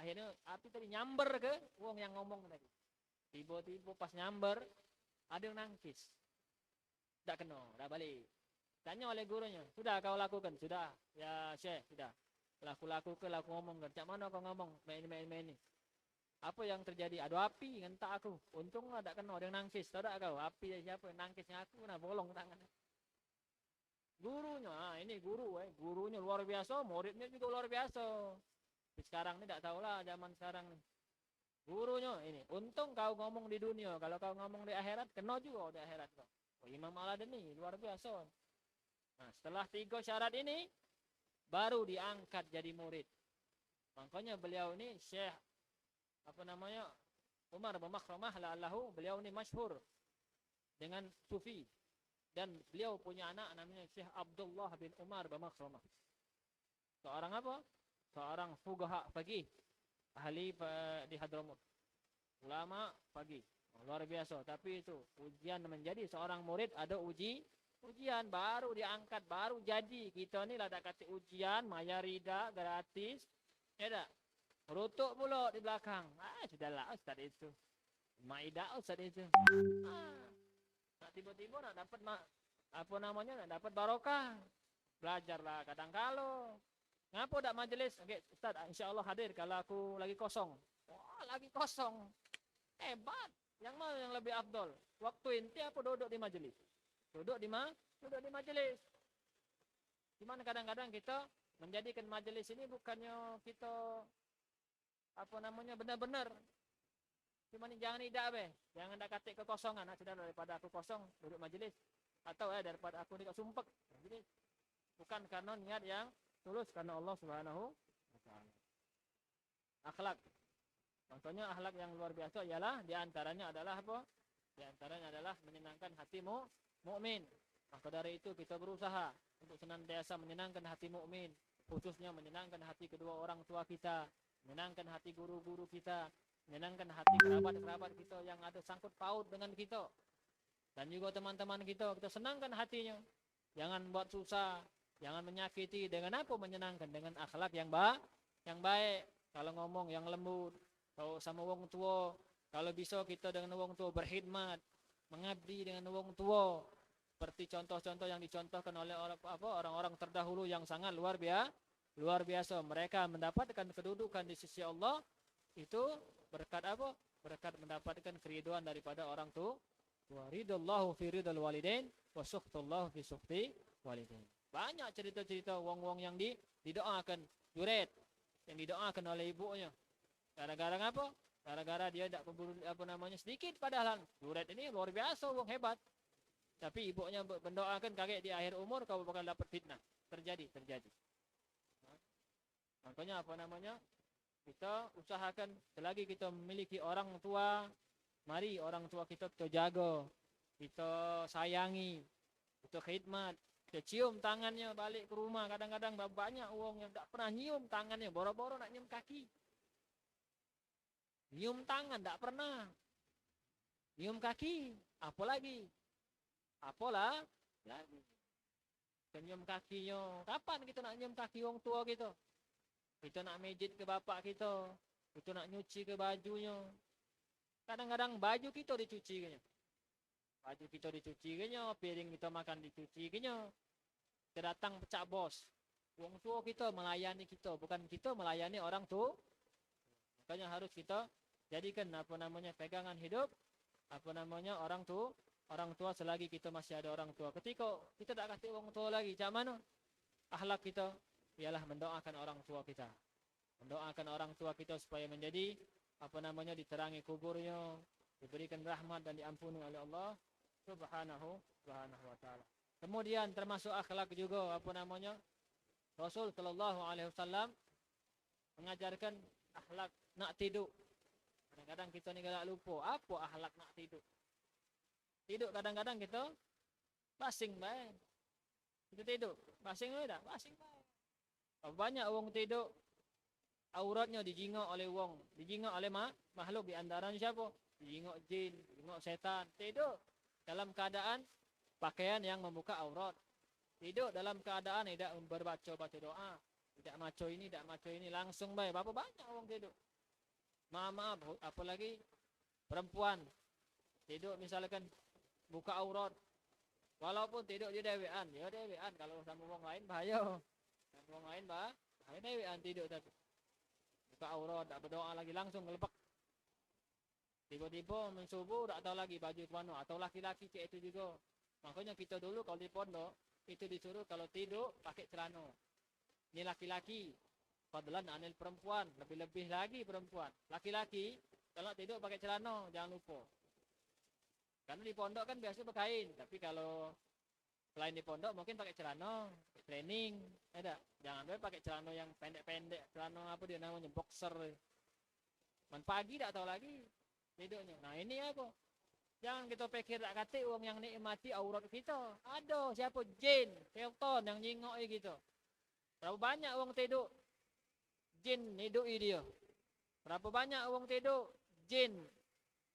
akhirnya api tadi nyamber ke wong yang ngomong tadi. Tiba-tiba pas nyamber ada yang nangkis. Tak kena, dah balik. Tanya oleh gurunya, sudah kau lakukan? Sudah, ya Syekh, sudah. Laku ngomong. Macam mana kau ngomong? Main ni. Apa yang terjadi? Ada api, ngentak aku. Untung tak kena, ada yang nangkis. Tahu tak kau? Api siapa? Nangkisnya aku, nah bolong tangannya. Gurunya, ini guru, gurunya luar biasa, muridnya juga luar biasa. Tapi sekarang ni tak tahulah zaman sekarang ni. Gurunya ini, untung kau ngomong di dunia, kalau kau ngomong di akhirat, kena juga di akhirat kau. Oh, Imam Al-Adani luar biasa. Nah, setelah 3 syarat ini, baru diangkat jadi murid. Makanya beliau ini Syekh Umar bin Makhramah la'allahu, beliau ini masyhur dengan sufi. Dan beliau punya anak namanya Syekh Abdullah bin Umar bin Makhramah. Seorang apa? Seorang fuqaha faqih, ahli di Hadramut. Ulama faqih. Luar biasa. Tapi itu ujian menjadi seorang murid ada ujian baru diangkat, baru jadi. Kita ni lah tak kasih ujian, maya rida gratis. Ya tak? Rutuk pula di belakang. Sudahlah ustaz itu. Maidah ustaz itu. Nak tiba-tiba nak dapat nak dapat barokah. Belajarlah kadang kalau. Ngapa tak majlis? Okay, ustaz, insya-Allah hadir kalau aku lagi kosong. Wah, lagi kosong. Hebat. Yang mana yang lebih afdol? Waktu inti apa duduk di majlis? Duduk di majlis. Gimana kadang-kadang kita menjadikan majlis ini bukannya kita benar-benar. Cuma jangan tidak jangan dak katik kekosongan. Sudah daripada aku kosong duduk majlis, atau daripada aku tidak sumpek. Jadi bukan karena niat yang tulus karena Allah Subhanahu wa taala. Akhlak. Contohnya akhlak yang luar biasa ialah diantaranya adalah apa? Diantaranya adalah menyenangkan hatimu mukmin. Maka dari itu kita berusaha untuk senantiasa menyenangkan hati mukmin, khususnya menyenangkan hati kedua orang tua kita, menyenangkan hati guru-guru kita, menyenangkan hati kerabat-kerabat kita yang ada sangkut paut dengan kita. Dan juga teman-teman kita senangkan hatinya. Jangan buat susah, jangan menyakiti. Dengan apa menyenangkan? Dengan akhlak yang baik. Kalau ngomong yang lembut, kalau sama wong tua, kalau bisa kita dengan wong tua berkhidmat, mengabdi dengan wong tua. Seperti contoh-contoh yang dicontohkan oleh orang-orang terdahulu yang sangat luar biasa. Mereka mendapatkan kedudukan di sisi Allah itu berkat apa? Berkat mendapatkan keriduan daripada orang tua. Ridallahu fi ridal walidain wa sukhtullahu fi sukhti walidain. Banyak cerita-cerita wong-wong yang didoakan juret, yang didoakan oleh ibunya. Gara-gara apa? Gara-gara dia tidak berburu sedikit padahal juret ini luar biasa, wong hebat. Tapi ibunya mendoakan kaget di akhir umur kau bakal dapat fitnah. Terjadi. Makanya kita usahakan selagi kita memiliki orang tua, mari orang tua kita jaga, kita sayangi, kita khidmat, kita cium tangannya balik ke rumah. Kadang-kadang banyak orang yang tak pernah nyium tangannya, boro-boro nak nyium kaki. Nyium tangan tak pernah. Nyium kaki, apalagi. Nyium kakinya. Kapan kita nak nyium kaki orang tua kita? Kita nak mijit ke bapak kita. Kita nak nyuci ke bajunya. Kadang-kadang baju kita dicuci kenya. Piring kita makan dicuci kenya. Kita datang pecah bos. Orang tua kita melayani kita, bukan kita melayani orang tua. Makanya harus kita jadikan pegangan hidup orang tua selagi kita masih ada orang tua. Ketika kita tak kasih orang tua lagi, macam mana akhlak kita? Ialah mendoakan orang tua kita. Mendoakan orang tua kita supaya menjadi diterangi kuburnya, diberikan rahmat dan diampuni oleh Allah Subhanahu wa taala. Kemudian termasuk akhlak juga Rasul sallallahu alaihi wasallam mengajarkan akhlak nak tidur. Kadang-kadang kita ni galak lupa apa akhlak nak tidur. Tidur kadang-kadang kita basing baik. Kita tidur, basing tak? Basing baik. Banyak orang tidur auratnya dijingok oleh wong, dijingok oleh makhluk di antaranya siapa? Dijingok jin, dijingok setan. Tidur dalam keadaan pakaian yang membuka aurat. Tidur dalam keadaan tidak berbaca doa, tidak maco ini, langsung baik. Berapa banyak orang tidur? Maaf, apalagi perempuan tidur misalkan buka aurat, walaupun tidur dia dewean, ya dewean. Kalau sama orang lain bahaya, sama orang lain bahaya dewean tidur tapi buka aurat, tak berdoa lagi langsung ngelepak. Tiba-tiba mensubuh tak tahu lagi baju ke mana, atau laki-laki kayak itu juga. Makanya kita dulu kalau di pondok itu disuruh kalau tidur pakai celana. Ini laki-laki, fadlan anil perempuan, lebih-lebih lagi perempuan. Laki-laki kalau tidur pakai celana, jangan lupa. Karena di pondok kan biasa berkain, tapi kalau selain di pondok mungkin pakai celana, pakai training, ada. Jangan pakai celana yang pendek-pendek, celana apa dia namanya boxer. Man pagi tak tahu lagi tidurnya. Nah ini apa? Jangan kita pikir tak kata orang yang nikmati aurat kita. Ada siapa jin, syaitan yang nyingok gitu. Berapa banyak orang tidur jin hidui dia. Berapa banyak orang tidur jin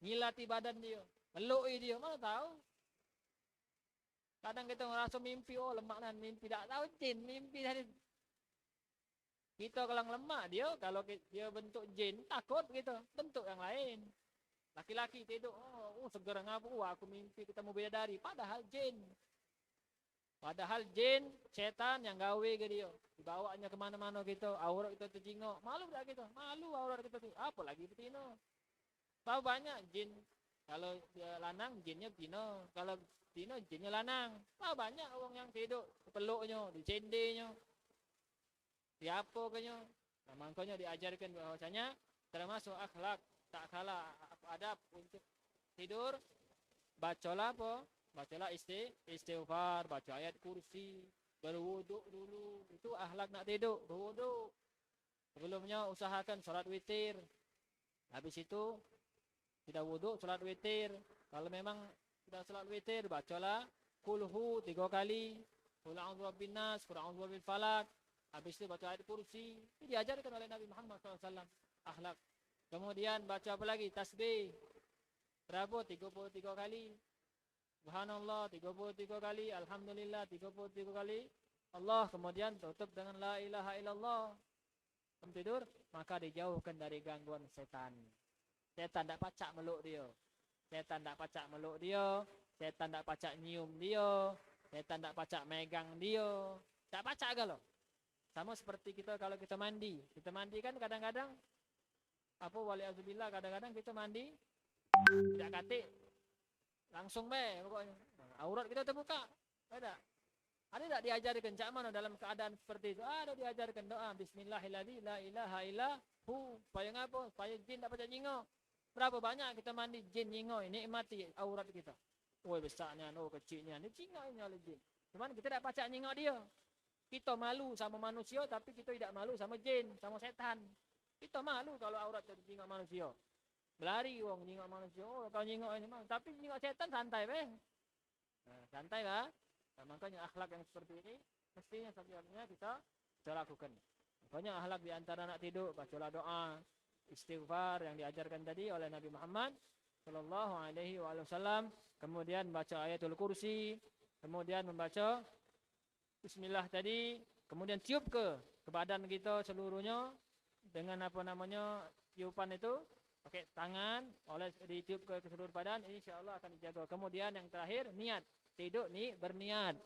ngilati badan dia, melui dia, mana tahu. Kadang kita ngerasa mimpi, oh lemak dan mimpi, tak tahu jin mimpi dari kita kalau lemak dia, kalau dia bentuk jin takut gitu, bentuk yang lain. Laki-laki tidur, oh segera ngapu, aku mimpi ketemu bidadari, padahal jin. Padahal jin, setan yang gawe ke dia. Dibawanya kemana-mana gitu, aurat kita terjingok. Malu tak kita? Malu aurat kita tuh. Apa lagi betina? Tahu banyak jin. Kalau dia lanang, jinnya betina. Kalau betina, jinnya lanang. Tahu banyak orang yang tidur. Peluknya, di cendenya. Di apa kenya. Nah, makanya diajarkan bahwasanya termasuk akhlak. Tak kalah adab untuk tidur. Bacalah apa? Bacalah istighfar, baca ayat kursi, berwuduk dulu. Itu akhlak nak tidur, berwuduk. Sebelumnya usahakan salat witir. Habis itu tidak wuduk, salat witir. Kalau memang sudah salat witir, bacalah kulhu 3 kali. Qul a'udzu birabbin nas, qul a'udzu birabbil falaq. Habis itu baca ayat kursi. Ini diajarkan oleh Nabi Muhammad SAW. Akhlak. Kemudian baca apa lagi? Tasbih. Berapa? 33 kali. Subhanallah 33 kali, Alhamdulillah 33 kali. Allah kemudian tutup dengan la ilaha illallah. Sebelum tidur, maka dijauhkan dari gangguan setan. Setan tak pacak meluk dia. Setan tak pacak meluk dia. Setan tak pacak nyium dia. Setan tak pacak megang dia. Tak pacak kalau. Sama seperti kita kalau kita mandi. Kita mandi kan kadang-kadang apa wali'azubillah kadang-kadang kita mandi tidak katik langsung pokoknya. Aurat kita terbuka. Ada tak diajarkan cak mana dalam keadaan seperti itu? Ada diajarkan doa bismillahirrahmanirrahim la ilaha illahu. Supaya ngapa? Supaya jin tak pacak nyingok. Berapa banyak kita mandi jin nyingok, nikmati aurat kita. Oh besarnya, oh kecilnya, ni nyingok ini oleh jin. Cuman kita tak pacak nyingok dia. Kita malu sama manusia tapi kita tidak malu sama jin, sama setan. Kita malu kalau aurat nyingok manusia. Berlari wong nyingok manusia. Oh kau nyingok ini mah. Tapi nyingok setan santai Nah, santai lah. Nah, makanya akhlak yang seperti ini mestinya sebenarnya kita lakukan. Makanya akhlak di antara nak tidur bacalah doa istighfar yang diajarkan tadi oleh Nabi Muhammad sallallahu alaihi wasallam, kemudian baca ayatul kursi, kemudian membaca bismillah tadi, kemudian tiup ke badan kita seluruhnya dengan apa namanya tiupan itu pakai tangan, oleh ditiup ke seluruh badan, insyaallah akan dijaga. Kemudian yang terakhir niat. Tidur nih berniat.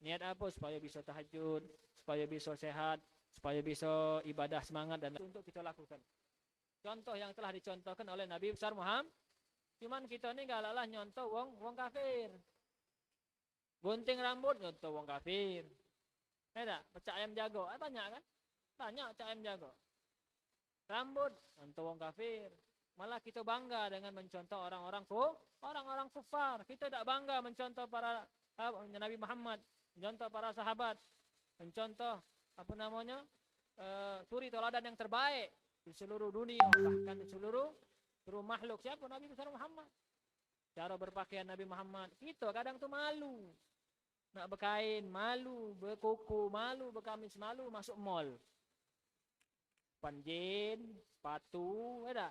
Niat apa? Supaya bisa tahajud, supaya bisa sehat, supaya bisa ibadah semangat dan untuk kita lakukan. Contoh yang telah dicontohkan oleh Nabi besar Muhammad. Cuman kita ni galaklah nyontoh wong kafir. Gunting rambut nyontoh wong kafir. Ada pecah ayam jago. Banyak kan? Banyak pecah ayam jago. Rambut contoh wong kafir. Malah kita bangga dengan mencontoh orang-orang kufar. Kita tidak bangga mencontoh para Nabi Muhammad, mencontoh para sahabat, mencontoh apa namanya suri teladan yang terbaik di seluruh dunia, bahkan di seluruh makhluk. Siapa Nabi besar Muhammad? Cara berpakaian Nabi Muhammad. Kita kadang tuh malu. Nak berkain malu, berkuku malu, berkamis malu, masuk mall. Panjin, sepatu, ada.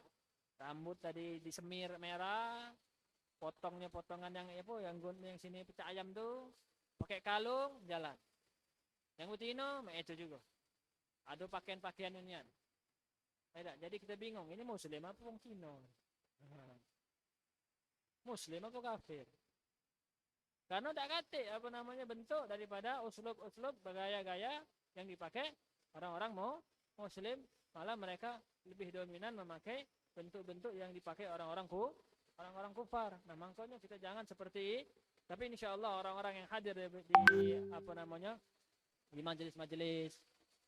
Rambut tadi disemir merah, potongnya potongan yang apa yang sini pecah ayam tuh, pakai kalung jalan. Yang betina itu juga. Ada pakaian-pakaian ini. Jadi kita bingung, ini muslim apa wong Cina? Muslim apa kafir? Karena tak kate apa namanya bentuk daripada uslub-uslub bergaya-gaya yang dipakai orang-orang muslim, malah mereka lebih dominan memakai bentuk-bentuk yang dipakai orang-orang kufar. Nah, makanya kita jangan seperti, tapi insyaallah orang-orang yang hadir di apa namanya di majelis-majelis,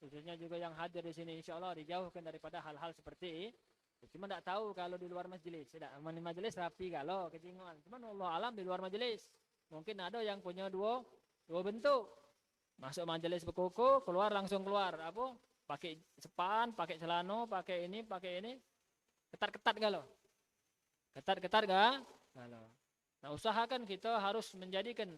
khususnya juga yang hadir di sini, insyaallah dijauhkan daripada hal-hal seperti cuma tidak tahu kalau di luar majelis. Tidak, di majelis rapi kalau kecinguan. Cuma Allah alam di luar majelis. Mungkin ada yang punya dua bentuk. Masuk majelis berkuku, keluar langsung keluar. Apa? Pakai sepan, pakai celana, pakai ini. Ketat-ketat kalau. Ketat-ketat kalau. Nah, usahakan kita harus menjadikan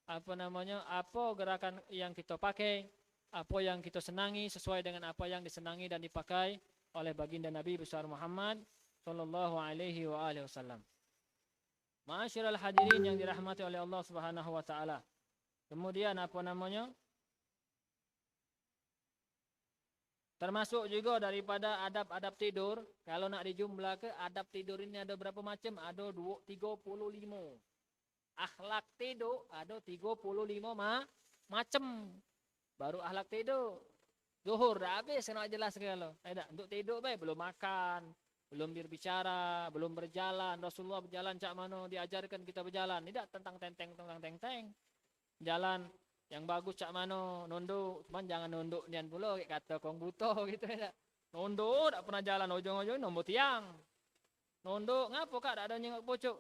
apa namanya, apa gerakan yang kita pakai, apa yang kita senangi sesuai dengan apa yang disenangi dan dipakai oleh baginda Nabi besar Muhammad sallallahu alaihi wa alihi wasallam. Ma'asyiral hadirin yang dirahmati oleh Allah Subhanahu wa taala. Kemudian apa namanya? Termasuk juga daripada adab-adab tidur, kalau nak dijumlah ke adab tidur ini ada berapa macam? Ada 35. Akhlak tidur ada 35 macam. Baru akhlak tidur. Zuhur dah habis, saya nak jelas kalau. Untuk tidur baik, belum makan, belum berbicara, belum berjalan. Rasulullah berjalan cak mana, diajarkan kita berjalan. Tidak tentang tenteng. Jalan yang bagus cak mana, nunduk. Cuman jangan nunduk nian pula, kata kong buta gitu. Nunduk, tak pernah jalan, ujung-ujung nombor tiang. Nunduk, ngapa kak tak ada nyengok pocok?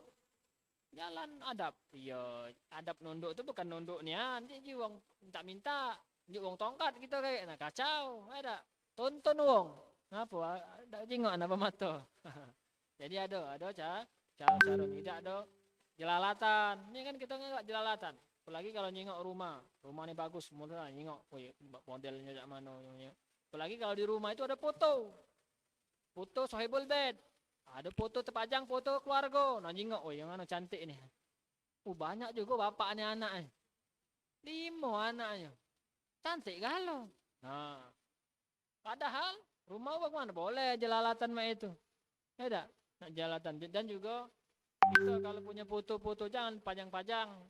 Jalan adab. Iya, adab nunduk tu bukan nunduk nian. Jadi wong minta. Wong tongkat kita kayak nak kacau, ada tonton wong, ngapa? Tak jengok apa mata. Jadi ada cara tidak ada jelalatan. Ini kan kita nggak jelalatan. Apalagi kalau nyengok rumah ni bagus, mulai nyengok, modelnya jak mana. Apalagi kalau di rumah itu ada foto sahibul bed, ada foto terpajang, foto keluarga. Nah nyengok, yang mana cantik ni. Banyak juga bapaknya anak. 5 anaknya. Cantik galau. Nah, padahal rumah bagaimana boleh jelalatan mak itu. Tidak, nak jelalatan. Dan juga kita kalau punya foto-foto jangan pajang-pajang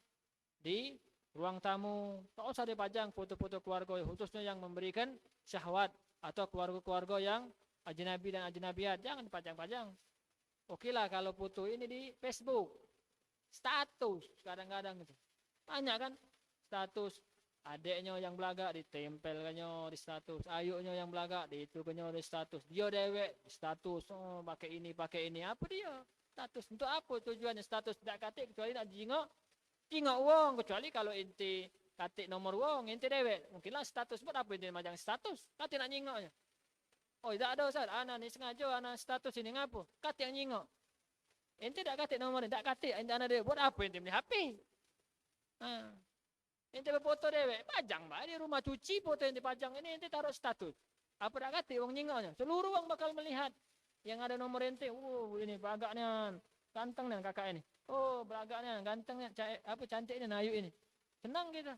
di ruang tamu. Tak usah dipajang foto-foto keluarga, khususnya yang memberikan syahwat atau keluarga-keluarga yang ajnabi dan ajnabiat. Jangan dipajang-pajang. Okelah kalau foto ini di Facebook, status kadang-kadang itu banyak kan status. Adiknya yang belagak ditempelkannya di status, ayuknya yang belagak diitukannya di status, dia dewek di status, pakai ini, apa dia status, untuk apa tujuannya status? Tak katik kecuali nak jingok wong, kecuali kalau inti katik nomor wong, inti dewek, mungkinlah status. Buat apa inti macam status? Katik nak jingoknya. Tak ada Ustaz, anak ni sengaja anak status ini ngapo? Katik yang jingok. Inti tak katik nomor ni, tak katik inti anak dewek. Buat apa inti beli HP? Ente berfoto dewek, pajang di rumah cuci foto yang dipajang ini, ente taruh status. Apa tak kata orang nyingoknya? Seluruh orang bakal melihat yang ada nomor ente. Ini belagaknya ganteng nih kakak ini. Belagaknya gantengnya, apa cantiknya Ayu ini. Senang kita.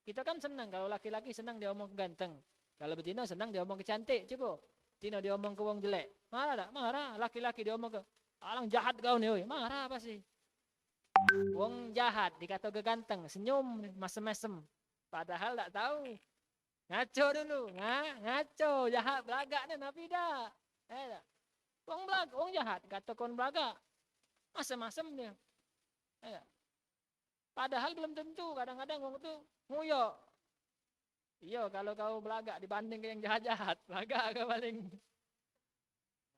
Kita kan senang kalau laki-laki senang dia omong ganteng. Kalau betina senang dia omong cantik. Coba. Betina dia omong ke wong jelek. Marah tak? Marah. Laki-laki dia omong ke alang jahat kau nih. Marah pasti. Wong jahat dikata ganteng, senyum mesem-mesem. Padahal tak tahu. Ngaco dulu, ngaco, jahat belagak ni Nabi dah. Wong jahat kata kon belagak. Mesem-mesem dia. Padahal belum tentu, kadang-kadang wong tu nguyok. Iya, kalau kau belagak dibanding ke yang jahat-jahat, belagak ke paling.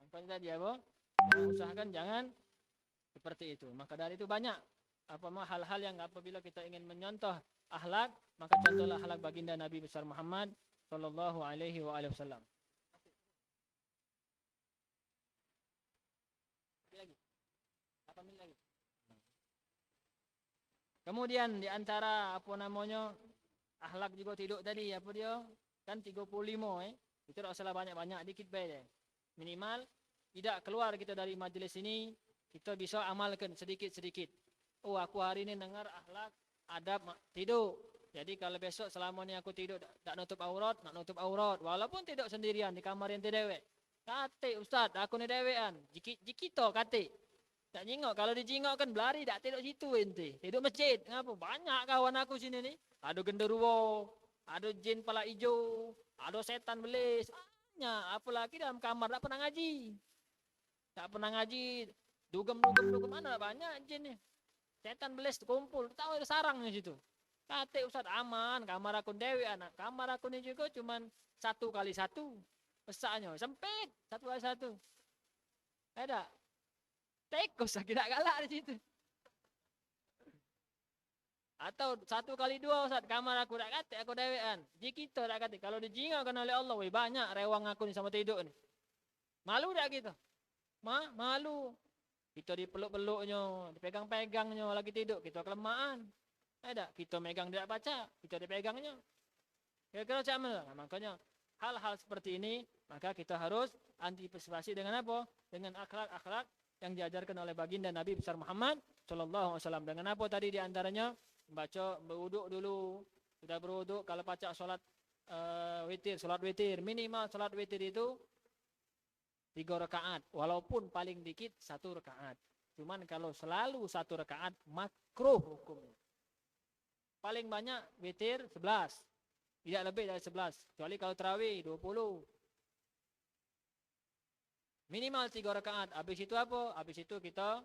Makanya tadi apa? Usahakan jangan seperti itu. Maka dari itu banyak hal-hal yang apabila kita ingin menyontoh akhlak, maka contohlah akhlak baginda Nabi besar Muhammad sallallahu alaihi wasallam. Kemudian di antara akhlak juga tidur tadi apa dia? Kan 35 Itu tak salah banyak-banyak, dikit baik. Minimal tidak keluar kita dari majlis ini, kita bisa amalkan sedikit-sedikit. Aku hari ini dengar akhlak adab tidur. Jadi kalau besok selama ni aku tidur tak nutup aurat, nak nutup aurat. Walaupun tidur sendirian di kamar yang dewek. Kate Ustaz, aku ni dewean. Jikito kate. Tak jingok. Kalau dijingok kan berlari tak tidur situ ente. Tidur masjid. Ngapa? Banyak kawan aku sini ni. Ada genderuwo, ada jin pala hijau, ada setan belis. Banyak. Apalagi dalam kamar tak pernah ngaji. Tak pernah ngaji. Dugem mana banyak jin ni. Setan belis kumpul. Tahu ada sarang di situ. Kate Ustaz aman. Kamar aku dewean. Kamar aku ni juga cuman 1x1. Besarnya. Sempit. 1x1. Ada. Tekos lagi tak galak di situ. Atau 1x2 Ustaz, kamar aku tak kata aku dewean. Jika tak kata, kalau dijingakkan oleh Allah, weh banyak rewang aku ni sama tidur ni. Malu tak kita? Malu. Kita dipeluk-peluknya, dipegang-pegangnya lagi tidur, kita kelemahan. Ada, kita megang tidak baca, kita dipegangnya. Kira-kira macam mana? Nah, makanya hal-hal seperti ini, maka kita harus antisipasi dengan apa? Dengan akhlak-akhlak yang diajarkan oleh baginda Nabi besar Muhammad sallallahu alaihi wasallam. Dengan apa tadi di antaranya? Berwuduk dulu. Sudah berwuduk, kalau baca solat solat witir, minimal solat witir itu 3 rakaat, walaupun paling dikit 1 rakaat. Cuman kalau selalu 1 rakaat makruh hukumnya. Paling banyak witir 11. Tidak lebih dari 11. Kecuali kalau tarawih 20. Minimal 3 rakaat. Habis itu apa? Habis itu kita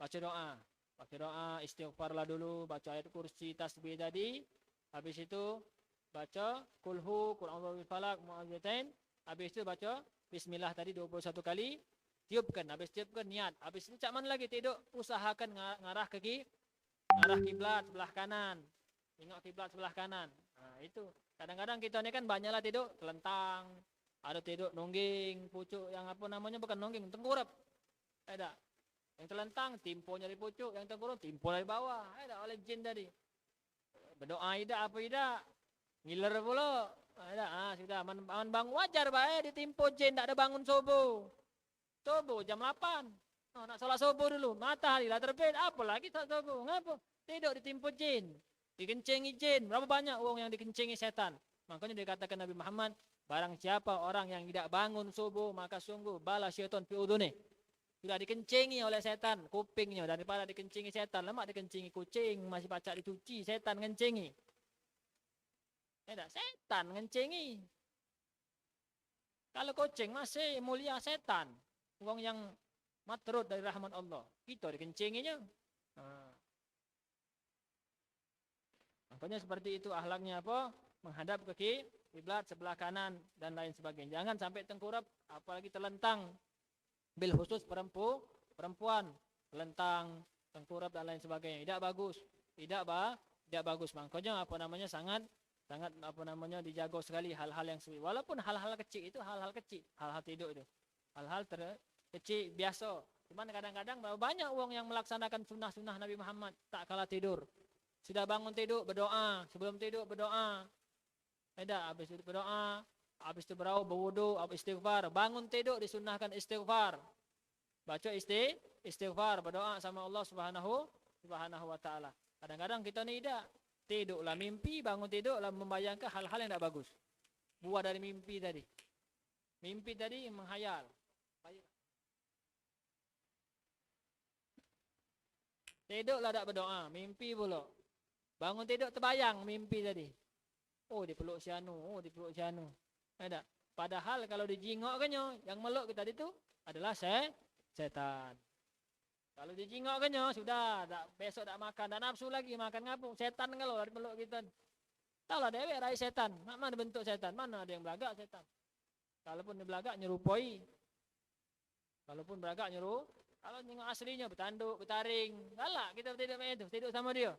baca doa. Baca doa, istighfarlah dulu, baca ayat kursi, tasbih tadi. Habis itu baca kulhu, qul a'udzu falaq, mu'awwidzatain. Habis itu baca bismillah tadi 21 kali. Tiupkan, habis tiupkan niat. Habis itu cak mana lagi tidur? Usahakan ngarah ke arah kiblat sebelah kanan. Tengok kiblat sebelah kanan. Nah, itu. Kadang-kadang kita ni kan banyaklah tidur telentang. Ada tidur nongging, pucuk yang apa namanya, bukan nongging, tengkurap. Ada. Yang telentang, timpo dari pucuk. Yang tengkurap, timpo dari bawah. Ada oleh jin tadi. Berdoa tidak, apa tidak. Ngiler pula. Ada. Sudah. Man bangun wajar baik ditimpo jin. Tak ada bangun subuh. Subuh jam 8. Oh, nak solat subuh dulu. Matahari lah terbit. Apa lagi solat subuh? Ngapa? Tidur ditimpo jin. Dikencengi jin. Berapa banyak orang yang dikencengi setan. Makanya dikatakan Nabi Muhammad, barang siapa orang yang tidak bangun subuh, maka sungguh bala syaitan fi udhuni. Sudah dikencengi oleh setan kupingnya, daripada dikencengi setan, lemak dikencengi kucing, masih pacak dicuci, setan ngencengi. Tidak, setan ngencengi. Kalau kucing masih mulia setan. Wong yang matrud dari rahmat Allah. Kita dikencenginya. Makanya seperti itu akhlaknya apa? Menghadap ke kiblat sebelah kanan dan lain sebagainya. Jangan sampai tengkurap, apalagi telentang. Bil khusus perempuan, telentang, tengkurap dan lain sebagainya. Tidak bagus. Tidak bagus. Makanya apa namanya sangat apa namanya dijaga sekali hal-hal yang seperti. Walaupun hal-hal kecil itu hal-hal kecil, hal-hal tidur itu. Hal-hal kecil biasa. Cuman kadang-kadang banyak orang yang melaksanakan sunnah-sunnah Nabi Muhammad tak kala tidur. Sudah bangun tidur berdoa, sebelum tidur berdoa. Habis itu berdoa, habis itu berwudu, habis istighfar. Bangun tidur disunnahkan istighfar. Baca istighfar, berdoa sama Allah Subhanahu wa taala. Kadang-kadang kita ni tidak tidurlah mimpi, bangun tidurlah membayangkan hal-hal yang tidak bagus. Buah dari mimpi tadi. Mimpi tadi menghayal. Tidurlah tak berdoa, mimpi pula. Bangun tidur terbayang mimpi tadi. Oh dipeluk si anu, Ada. Padahal kalau dijingokkannya, yang meluk kita tadi tu adalah setan. Kalau dijingokkannya sudah, besok tak makan, tak nafsu lagi makan ngapung. Setan kalau dari meluk kita. Tahulah dewek rai setan. Mana bentuk setan? Mana ada yang belagak setan? Kalaupun dia belagak nyerupoi. Kalaupun belagak nyerup, kalau tengok aslinya bertanduk, bertaring, galak kita tidur sama dia.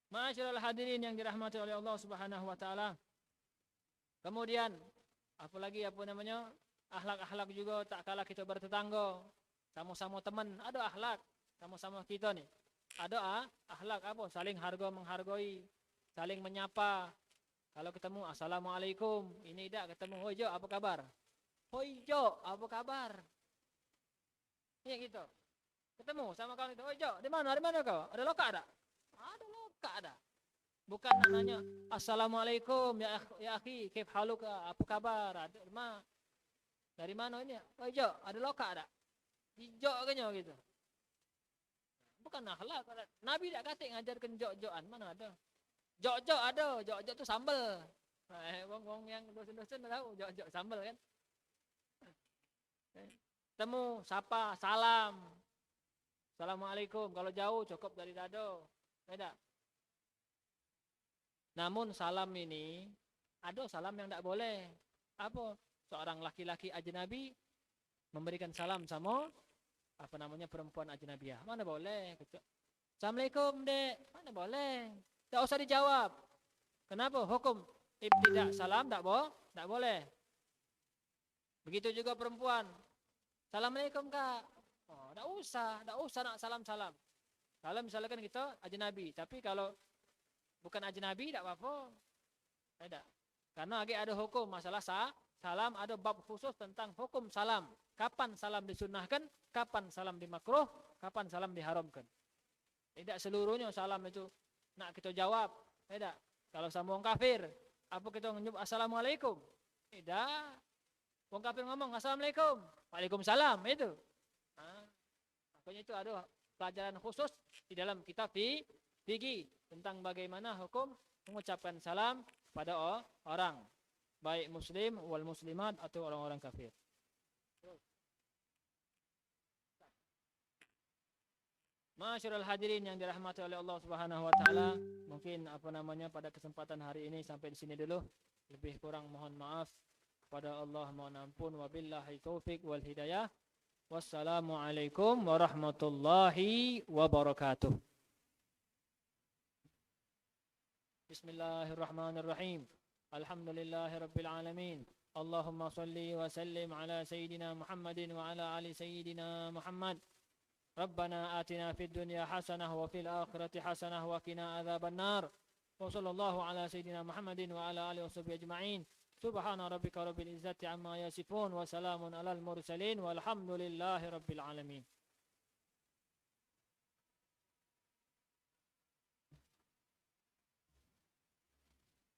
Masyaallah hadirin yang dirahmati oleh Allah Subhanahu wa taala. Kemudian apalagi apa namanya? Akhlak-akhlak juga tak kalah kita bertetangga. Sama-sama teman, ada akhlak sama-sama kita ni. Ada akhlak apa? Saling harga menghargai, saling menyapa. Kalau ketemu assalamualaikum, ini dak ketemu, "Hoi Jo, apa kabar?" "Hoi Jo, apa kabar?" Ya gitu. Ketemu sama kawan itu, "Hoi Jo, di mana kau? Ada lokak tak?" "Ada lokak ada." Bukan nak nanya, Assalamualaikum ya akhi, kif haluka, apa kabar? Ada dari mana ini? Oh, jok, ada lokak tak? Jok kan gitu. Bukan akhlak. Nabi tak kata ngajarkan jok-jokan, mana ada? Jok-jok ada, jok-jok tu sambal. Wong yang dosen-dosen tahu jok-jok sambal kan? Temu, sapa, salam. Assalamualaikum. Kalau jauh cukup dari dado. Beda. Namun salam ini ada salam yang tak boleh. Apa? Seorang laki-laki ajnabi memberikan salam sama perempuan ajnabiyah. Mana boleh? Assalamualaikum, Dek. Mana boleh? Tak usah dijawab. Kenapa? Hukum ibtidak salam tak boleh. Begitu juga perempuan. Assalamualaikum, Kak. Oh, tak usah nak salam-salam. Kalau misalkan kita ajnabi, tapi kalau bukan ajnabi tak apa-apa. Tidak. Karena lagi ada hukum masalah salam, ada bab khusus tentang hukum salam. Kapan salam disunnahkan, kapan salam dimakruh, kapan salam diharamkan. Tidak seluruhnya salam itu nak kita jawab. Tidak. Kalau sama orang kafir, apa kita menyebut assalamualaikum? Tidak. Orang kafir ngomong assalamualaikum, waalaikumsalam itu. Makanya itu ada pelajaran khusus di dalam kitab fikih tentang bagaimana hukum mengucapkan salam pada orang, baik muslim wal muslimat atau orang-orang kafir. Masyarul hadirin yang dirahmati oleh Allah Subhanahu wa taala, mungkin pada kesempatan hari ini sampai di sini dulu. Lebih kurang mohon maaf kepada Allah, mohon ampun, wabillahi taufik wal hidayah. Wassalamualaikum warahmatullahi wabarakatuh. Bismillahirrahmanirrahim. Alhamdulillahi rabbil alamin. Allahumma salli wa sallim ala sayyidina Muhammadin wa ala ali sayyidina Muhammad. Rabbana atina fid dunya hasanah wa fil akhirati hasanah wa qina adzaban nar. Wa sallallahu ala sayyidina Muhammadin wa ala alihi washabbihi ajma'in. Subhana rabbika rabbil izzati amma yasifun wa salamun alal mursalin walhamdulillahi rabbil alamin.